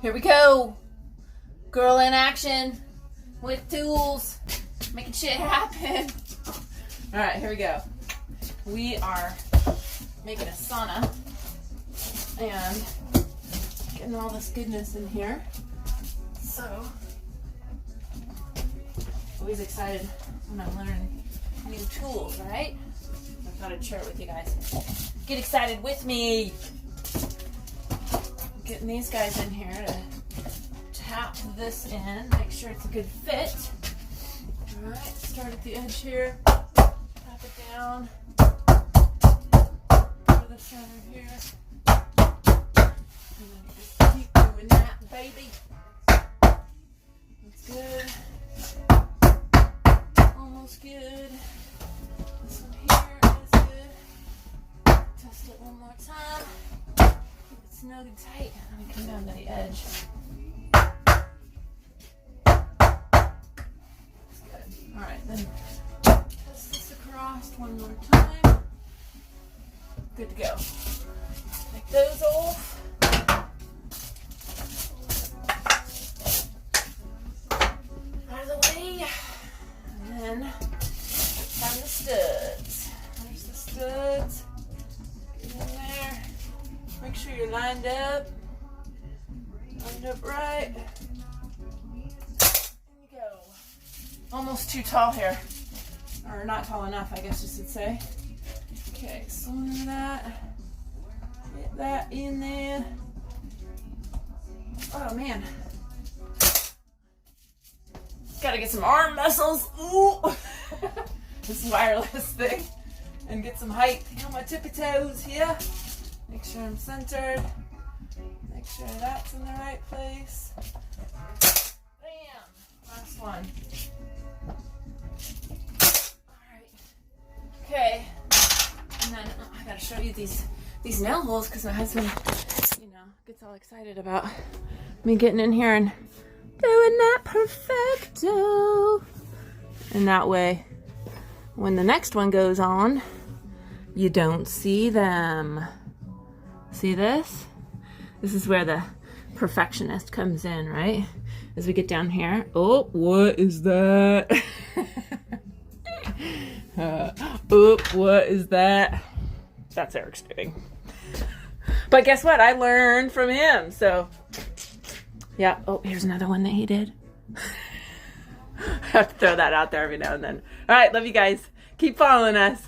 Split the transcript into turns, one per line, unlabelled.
Here we go. Girl in action with tools, making shit happen. All right, here we go. We are making a sauna and getting all this goodness in here. So, always excited when I learn new tools, right? I thought I'd share it with you guys. Get excited with me. Getting these guys in here to tap this in, make sure it's a good fit. All right, start at the edge here, tap it down, go to the center here, and then just keep doing that, baby. That's good. Almost good. This one here is good. Test it one more time. Keep it snug and tight, and then come down to the edge. Alright, then test this across one more time. Good to go. Take those off. Out of the way. And then find the studs. There's the studs. Get in there. Make sure you're lined up. Lined up right. Almost too tall here, or not tall enough, I guess you should say. Okay, so that, get that in there. Oh man, gotta get some arm muscles. Ooh, this wireless thing, and get some height on my tippy toes here. Make sure I'm centered. Make sure that's in the right place. Bam, last one. Okay, and then I gotta show you these nail holes because my husband, gets all excited about me getting in here and doing that perfecto. And that way, when the next one goes on, you don't see them. See this? This is where the perfectionist comes in, right? As we get down here. Oh, what is that? What is that? That's Eric's doing. But guess what? I learned from him. So, yeah. Oh, here's another one that he did. I have to throw that out there every now and then. All right, love you guys. Keep following us.